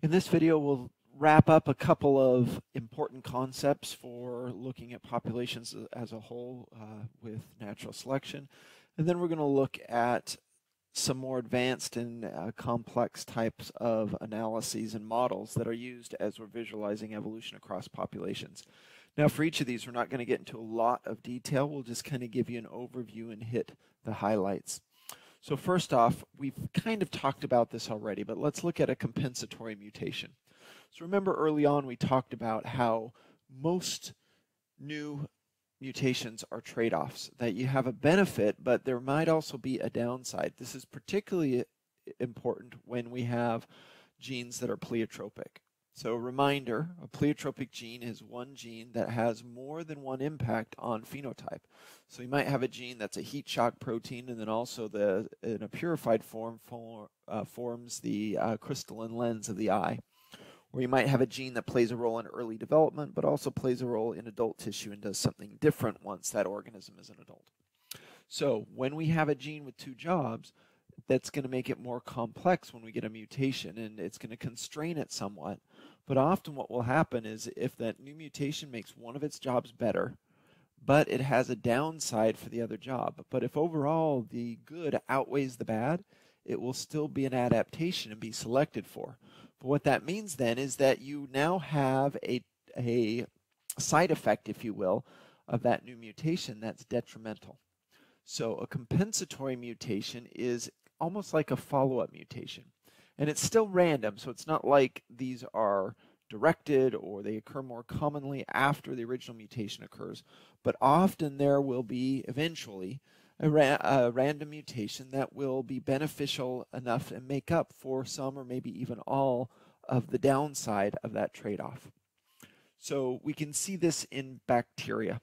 In this video, we'll wrap up a couple of important concepts for looking at populations as a whole with natural selection. And then we're going to look at some more advanced and complex types of analyses and models that are used as we're visualizing evolution across populations. Now, for each of these, we're not going to get into a lot of detail. We'll just kind of give you an overview and hit the highlights. So first off, we've kind of talked about this already, but let's look at a compensatory mutation. So remember early on we talked about how most new mutations are trade-offs, that you have a benefit, but there might also be a downside. This is particularly important when we have genes that are pleiotropic. So reminder, a pleiotropic gene is one gene that has more than one impact on phenotype. So you might have a gene that's a heat shock protein, and then also in a purified form forms the crystalline lens of the eye. Or you might have a gene that plays a role in early development, but also plays a role in adult tissue and does something different once that organism is an adult. So when we have a gene with two jobs, that's going to make it more complex when we get a mutation, and it's going to constrain it somewhat. But often what will happen is if that new mutation makes one of its jobs better, but it has a downside for the other job. But if overall the good outweighs the bad, it will still be an adaptation and be selected for. But what that means then is that you now have a side effect, if you will, of that new mutation that's detrimental. So a compensatory mutation is almost like a follow-up mutation. And it's still random, so it's not like these are directed or they occur more commonly after the original mutation occurs, but often there will be eventually a random mutation that will be beneficial enough and make up for some or maybe even all of the downside of that trade-off. So we can see this in bacteria.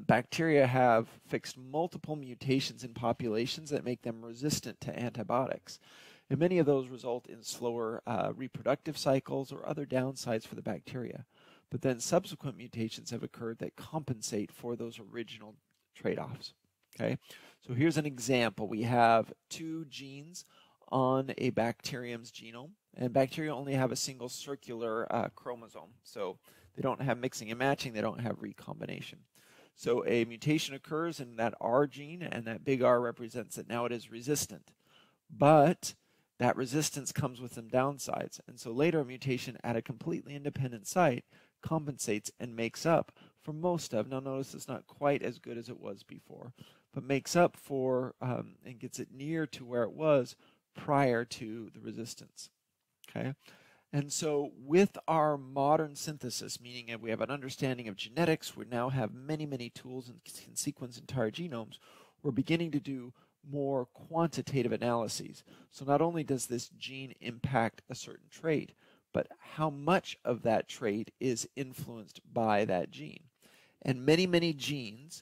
Bacteria have fixed multiple mutations in populations that make them resistant to antibiotics. And many of those result in slower reproductive cycles or other downsides for the bacteria. But then subsequent mutations have occurred that compensate for those original trade-offs. Okay, so here's an example. We have two genes on a bacterium's genome, and bacteria only have a single circular chromosome. So they don't have mixing and matching, they don't have recombination. So a mutation occurs in that R gene, and that big R represents that now it is resistant. But that resistance comes with some downsides. And so later a mutation at a completely independent site compensates and makes up for most of, now notice it's not quite as good as it was before, but makes up for and gets it near to where it was prior to the resistance. Okay? And so with our modern synthesis, meaning that we have an understanding of genetics, we now have many, many tools and can sequence entire genomes, we're beginning to do more quantitative analyses. So not only does this gene impact a certain trait, but how much of that trait is influenced by that gene. And many, many genes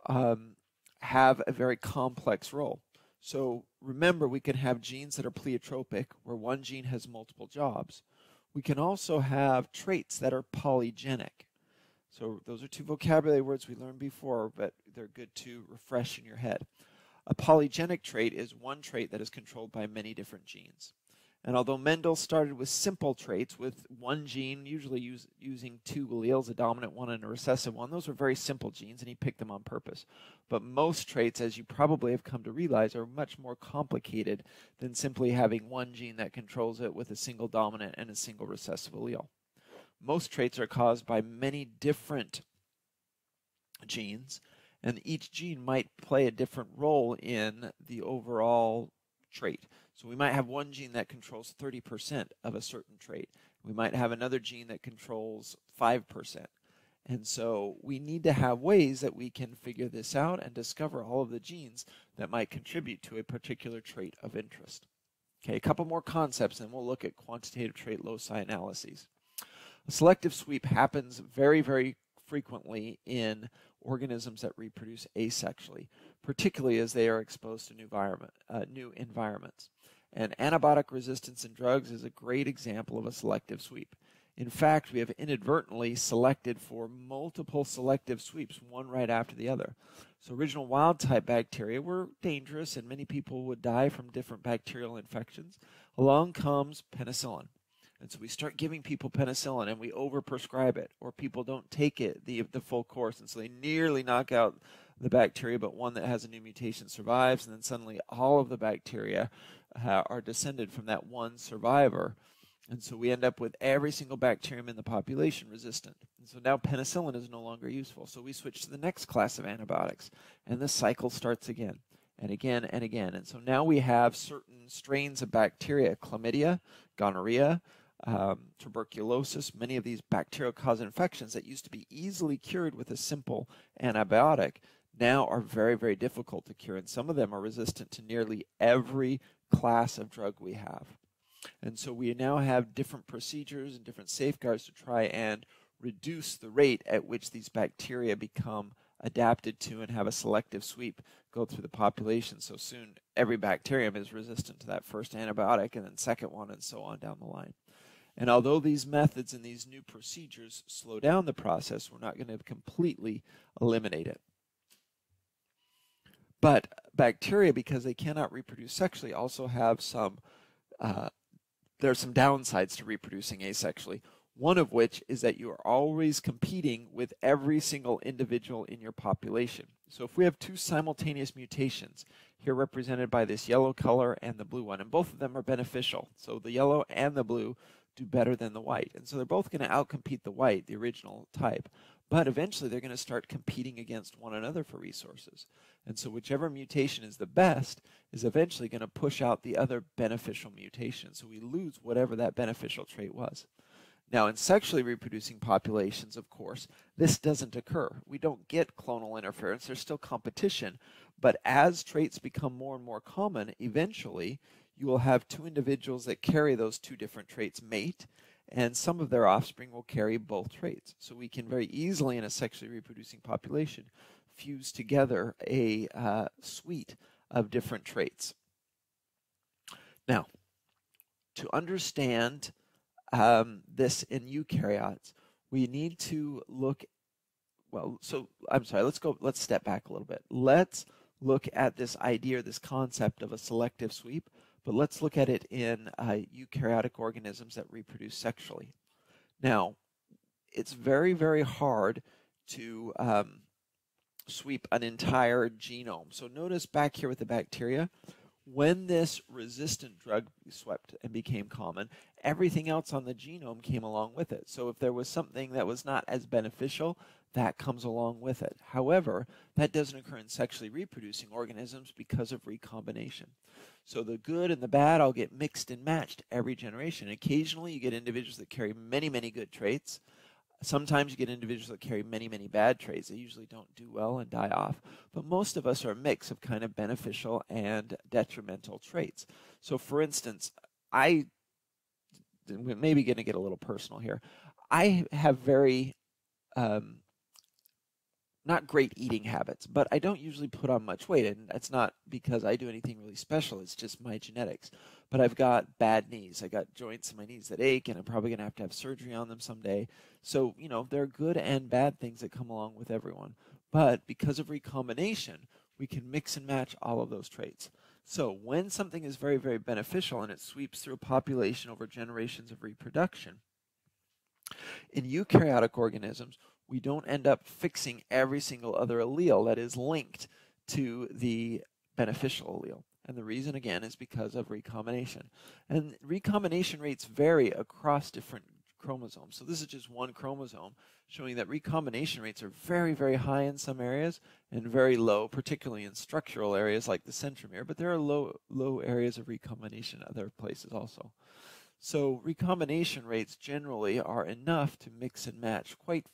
have a very complex role. So remember, we can have genes that are pleiotropic, where one gene has multiple jobs. We can also have traits that are polygenic. So those are two vocabulary words we learned before, but they're good to refresh in your head. A polygenic trait is one trait that is controlled by many different genes. And although Mendel started with simple traits, with one gene, usually using two alleles, a dominant one and a recessive one, those were very simple genes, and he picked them on purpose. But most traits, as you probably have come to realize, are much more complicated than simply having one gene that controls it with a single dominant and a single recessive allele. Most traits are caused by many different genes, and each gene might play a different role in the overall trait. So we might have one gene that controls 30% of a certain trait. We might have another gene that controls 5%. And so we need to have ways that we can figure this out and discover all of the genes that might contribute to a particular trait of interest. Okay, a couple more concepts, and we'll look at quantitative trait loci analyses. A selective sweep happens very, very frequently in organisms that reproduce asexually, particularly as they are exposed to new environments. And antibiotic resistance in drugs is a great example of a selective sweep. In fact, we have inadvertently selected for multiple selective sweeps, one right after the other. So original wild-type bacteria were dangerous, and many people would die from different bacterial infections. Along comes penicillin. And so we start giving people penicillin and we overprescribe it, or people don't take it the full course, and so they nearly knock out the bacteria, but one that has a new mutation survives, and then suddenly all of the bacteria are descended from that one survivor. And so we end up with every single bacterium in the population resistant. And so now penicillin is no longer useful. So we switch to the next class of antibiotics, and the cycle starts again and again and again. And so now we have certain strains of bacteria, chlamydia, gonorrhea, tuberculosis. Many of these bacterial cause infections that used to be easily cured with a simple antibiotic now are very, very difficult to cure. And some of them are resistant to nearly every class of drug we have. And so we now have different procedures and different safeguards to try and reduce the rate at which these bacteria become adapted to and have a selective sweep go through the population. So soon every bacterium is resistant to that first antibiotic and then second one and so on down the line. And although these methods and these new procedures slow down the process, we're not going to completely eliminate it. But bacteria, because they cannot reproduce sexually, also have some there are some downsides to reproducing asexually, one of which is that you are always competing with every single individual in your population. So if we have two simultaneous mutations, here represented by this yellow color and the blue one, and both of them are beneficial. So the yellow and the blue do better than the white. And so they're both going to outcompete the white, the original type. But eventually they're going to start competing against one another for resources. And so whichever mutation is the best is eventually going to push out the other beneficial mutation. So we lose whatever that beneficial trait was. Now, in sexually reproducing populations, of course, this doesn't occur. We don't get clonal interference. There's still competition. But as traits become more and more common, eventually you will have two individuals that carry those two different traits mate, and some of their offspring will carry both traits. So we can very easily, in a sexually reproducing population, fuse together a suite of different traits. Now, to understand this in eukaryotes, we need to look, let's step back a little bit. Let's look at this idea, this concept of a selective sweep, but let's look at it in eukaryotic organisms that reproduce sexually. Now, it's very, very hard to sweep an entire genome. So notice back here with the bacteria, when this resistant drug swept and became common, everything else on the genome came along with it. So if there was something that was not as beneficial, that comes along with it. However, that doesn't occur in sexually reproducing organisms because of recombination. So the good and the bad all get mixed and matched every generation. Occasionally you get individuals that carry many, many good traits. Sometimes you get individuals that carry many, many bad traits. They usually don't do well and die off. But most of us are a mix of kind of beneficial and detrimental traits. So for instance, we're maybe going to get a little personal here. I have very not great eating habits, but I don't usually put on much weight, and that's not because I do anything really special. It's just my genetics. But I've got bad knees. I got joints in my knees that ache, and I'm probably going to have surgery on them someday. So, there are good and bad things that come along with everyone. But because of recombination, we can mix and match all of those traits. So when something is very, very beneficial and it sweeps through a population over generations of reproduction, in eukaryotic organisms, we don't end up fixing every single other allele that is linked to the beneficial allele. And the reason, again, is because of recombination. And recombination rates vary across different chromosomes. So this is just one chromosome showing that recombination rates are very, very high in some areas and very low, particularly in structural areas like the centromere. But there are low areas of recombination other places also. So recombination rates generally are enough to mix and match quite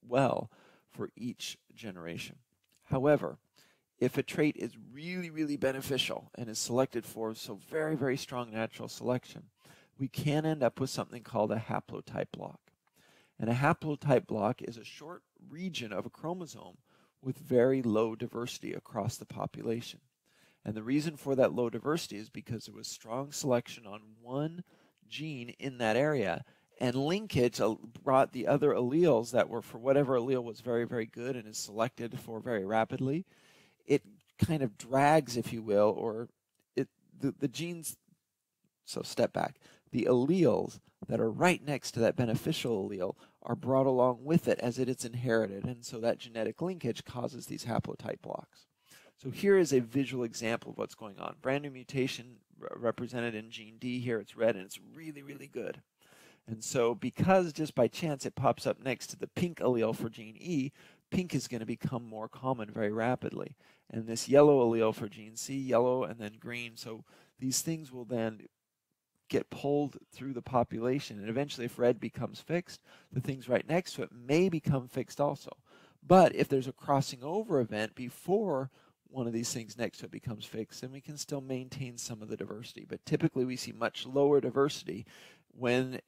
well for each generation. However, if a trait is really, really beneficial and is selected for so very, very strong natural selection, we can end up with something called a haplotype block. And a haplotype block is a short region of a chromosome with very low diversity across the population. And the reason for that low diversity is because there was strong selection on one gene in that area, and linkage brought the other alleles that were, for whatever allele was very, very good and is selected for very rapidly. It kind of drags, if you will, or the genes, so step back. the alleles that are right next to that beneficial allele are brought along with it as it is inherited, and so that genetic linkage causes these haplotype blocks. So here is a visual example of what's going on. Brand new mutation represented in gene D here, it's red, and it's really, really good. And so because just by chance it pops up next to the pink allele for gene E, pink is going to become more common very rapidly. And this yellow allele for gene C, yellow and then green. So these things will then get pulled through the population. And eventually if red becomes fixed, the things right next to it may become fixed also. But if there's a crossing over event before one of these things next to it becomes fixed, then we can still maintain some of the diversity. But typically we see much lower diversity when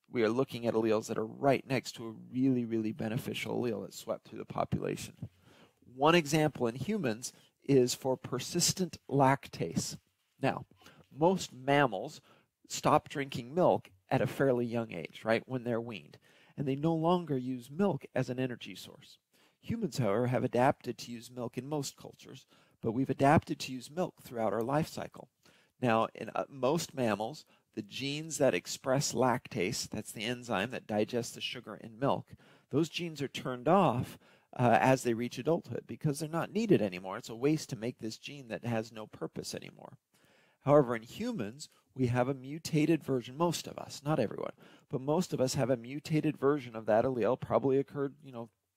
we are looking at alleles that are right next to a really, really beneficial allele that's swept through the population. One example in humans is for persistent lactase. Now, most mammals stop drinking milk at a fairly young age, right, when they're weaned, and they no longer use milk as an energy source. Humans, however, have adapted to use milk in most cultures, but we've adapted to use milk throughout our life cycle. Now, in most mammals, the genes that express lactase, that's the enzyme that digests the sugar in milk, those genes are turned off as they reach adulthood because they're not needed anymore. It's a waste to make this gene that has no purpose anymore. However, in humans, we have a mutated version, most of us, not everyone, but most of us have a mutated version of that allele, probably occurred,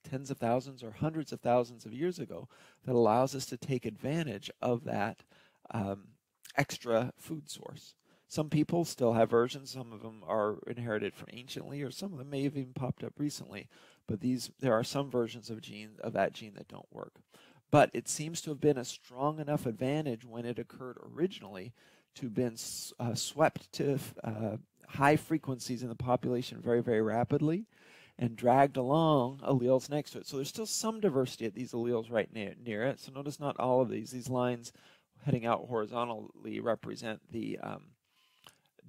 tens of thousands or hundreds of thousands of years ago, that allows us to take advantage of that extra food source. Some people still have versions. Some of them are inherited from anciently, or some of them may have even popped up recently. But there are some versions of that gene that don't work. But it seems to have been a strong enough advantage when it occurred originally to have been swept to high frequencies in the population very, very rapidly and dragged along alleles next to it. So there's still some diversity at these alleles right near it. So notice not all of these lines heading out horizontally represent the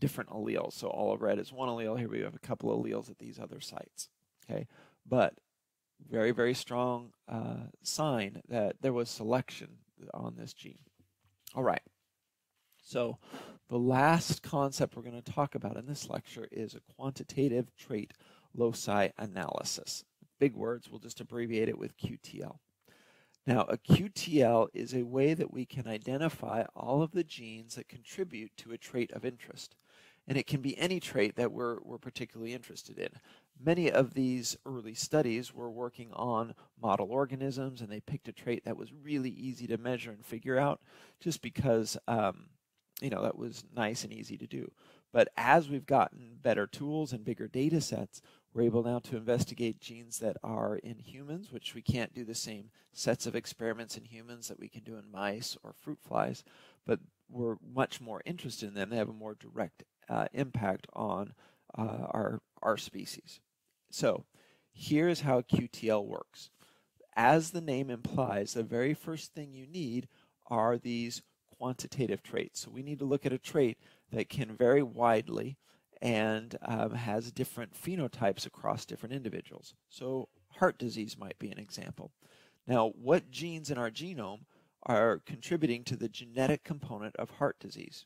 different alleles. So all of red is one allele. Here we have a couple of alleles at these other sites. Okay, but very, very strong sign that there was selection on this gene. All right. So the last concept we're going to talk about in this lecture is a quantitative trait loci analysis. Big words, we'll just abbreviate it with QTL. Now, a QTL is a way that we can identify all of the genes that contribute to a trait of interest. And it can be any trait that we're particularly interested in. Many of these early studies were working on model organisms, and they picked a trait that was really easy to measure and figure out just because, that was nice and easy to do. But as we've gotten better tools and bigger data sets, we're able now to investigate genes that are in humans, which we can't do the same sets of experiments in humans that we can do in mice or fruit flies, but we're much more interested in them. They have a more direct impact on our species. So here's how QTL works. As the name implies, the very first thing you need are these quantitative traits. So we need to look at a trait that can vary widely and has different phenotypes across different individuals. So heart disease might be an example. Now, what genes in our genome are contributing to the genetic component of heart disease?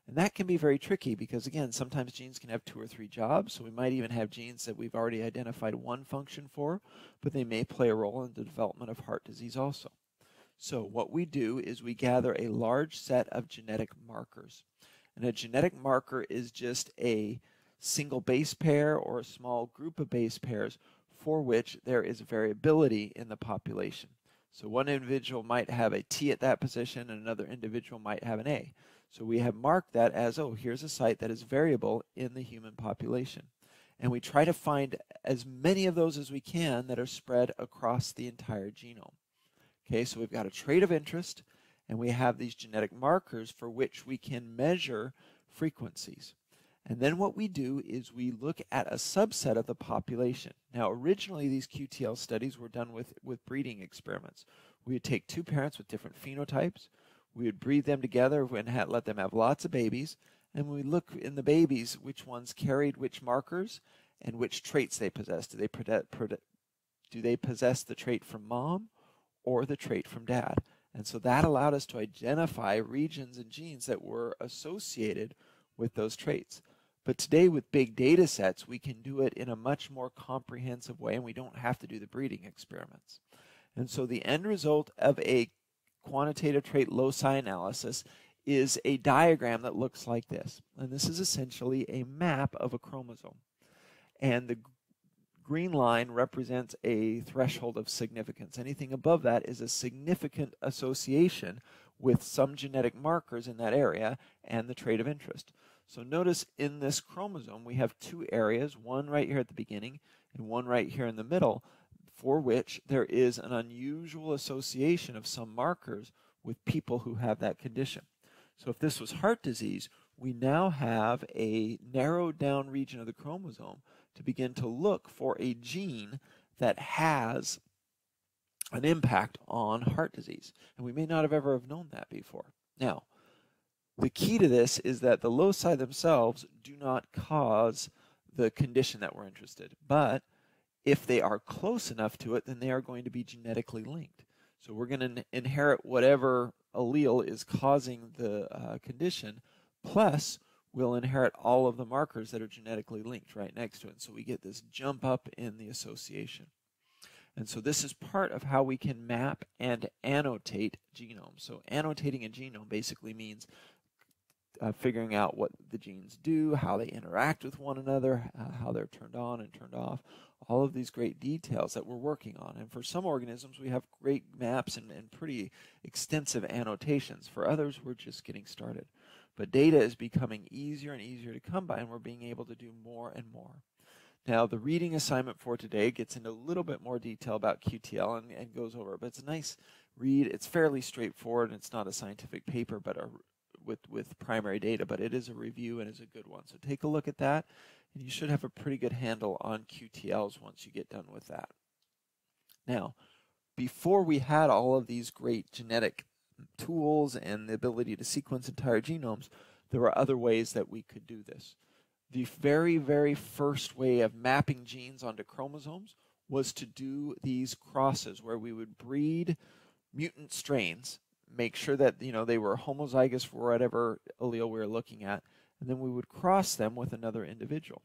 And that can be very tricky because, again, sometimes genes can have 2 or 3 jobs. So we might even have genes that we've already identified one function for, but they may play a role in the development of heart disease also. So what we do is we gather a large set of genetic markers. And a genetic marker is just a single base pair or a small group of base pairs for which there is variability in the population. So one individual might have a T at that position and another individual might have an A. So we have marked that as, here's a site that is variable in the human population. And we try to find as many of those as we can that are spread across the entire genome. Okay, so we've got a trait of interest, and we have these genetic markers for which we can measure frequencies. And then what we do is we look at a subset of the population. Now, originally, these QTL studies were done with breeding experiments. We would take 2 parents with different phenotypes. We would breed them together and let them have lots of babies. And we look in the babies which ones carried which markers and which traits they possessed. Do they possess the trait from mom or the trait from dad? And so that allowed us to identify regions and genes that were associated with those traits. But today with big data sets, we can do it in a much more comprehensive way, and we don't have to do the breeding experiments. And so the end result of a quantitative trait loci analysis is a diagram that looks like this. And this is essentially a map of a chromosome. And the green line represents a threshold of significance. Anything above that is a significant association with some genetic markers in that area and the trait of interest. So notice in this chromosome we have two areas, one right here at the beginning and one right here in the middle, for which there is an unusual association of some markers with people who have that condition. So if this was heart disease, we now have a narrowed down region of the chromosome to begin to look for a gene that has an impact on heart disease. And we may not have ever have known that before. Now, the key to this is that the loci themselves do not cause the condition that we're interested in. But if they are close enough to it, then they are going to be genetically linked. So we're going to inherit whatever allele is causing the condition, plus we'll inherit all of the markers that are genetically linked right next to it. So we get this jump up in the association. And so this is part of how we can map and annotate genomes. So annotating a genome basically means figuring out what the genes do, how they interact with one another, how they're turned on and turned off, all of these great details that we're working on. And for some organisms, we have great maps and pretty extensive annotations. For others, we're just getting started. But data is becoming easier and easier to come by, and we're being able to do more and more. Now, the reading assignment for today gets into a little bit more detail about QTL and goes over it, but it's a nice read. It's fairly straightforward, and it's not a scientific paper, but with primary data, but it is a review and is a good one. So take a look at that, and you should have a pretty good handle on QTLs once you get done with that. Now, before we had all of these great genetic tools and the ability to sequence entire genomes, there were other ways that we could do this. The very, very first way of mapping genes onto chromosomes was to do these crosses where we would breed mutant strains, make sure that they were homozygous for whatever allele we were looking at, and then we would cross them with another individual.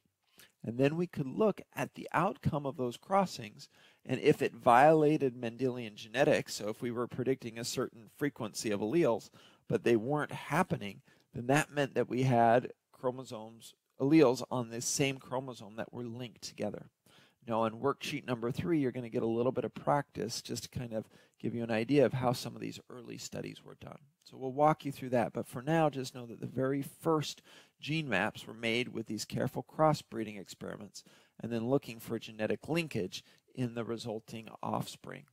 And then we could look at the outcome of those crossings, and if it violated Mendelian genetics, so if we were predicting a certain frequency of alleles, but they weren't happening, then that meant that we had alleles on this same chromosome that were linked together. Now, on worksheet number 3, you're going to get a little bit of practice just to kind of give you an idea of how some of these early studies were done. So we'll walk you through that, but for now, just know that the very first gene maps were made with these careful crossbreeding experiments and then looking for genetic linkage in the resulting offspring.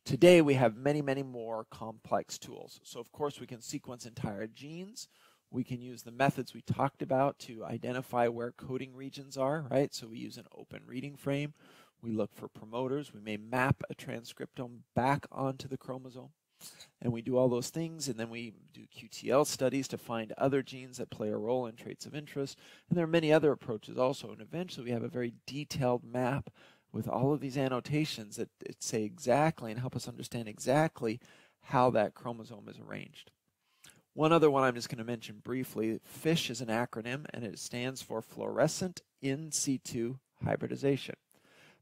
Today, we have many, many more complex tools. So, of course, we can sequence entire genes. We can use the methods we talked about to identify where coding regions are, right? So we use an open reading frame. We look for promoters. We may map a transcriptome back onto the chromosome. And we do all those things, and then we do QTL studies to find other genes that play a role in traits of interest. And there are many other approaches also. And eventually we have a very detailed map with all of these annotations that say exactly and help us understand exactly how that chromosome is arranged. One other one I'm just going to mention briefly. FISH is an acronym, and it stands for fluorescent in situ hybridization.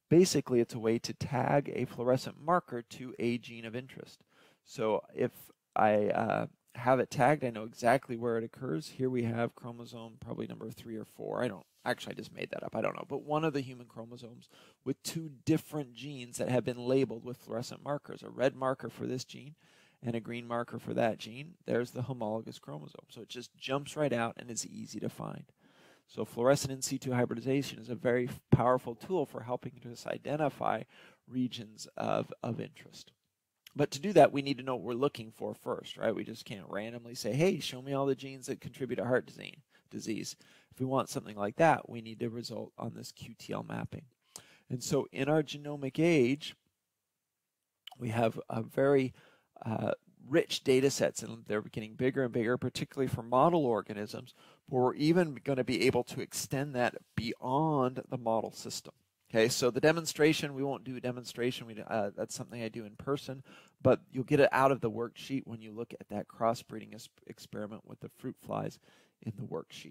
Basically, it's a way to tag a fluorescent marker to a gene of interest. So if I have it tagged, I know exactly where it occurs. Here we have chromosome probably number 3 or 4. I just made that up. I don't know. But one of the human chromosomes with 2 different genes that have been labeled with fluorescent markers, a red marker for this gene and a green marker for that gene. There's the homologous chromosome. So it just jumps right out and is easy to find. So fluorescent in situ hybridization is a very powerful tool for helping us identify regions of interest. But to do that, we need to know what we're looking for first, right? We just can't randomly say, hey, show me all the genes that contribute to heart disease. If we want something like that, we need to result on this QTL mapping. And so in our genomic age, we have a very rich data sets, and they're getting bigger and bigger, particularly for model organisms, but we're even going to be able to extend that beyond the model system. Okay, so the demonstration, we won't do a demonstration. That's something I do in person, but you'll get it out of the worksheet when you look at that crossbreeding experiment with the fruit flies in the worksheet.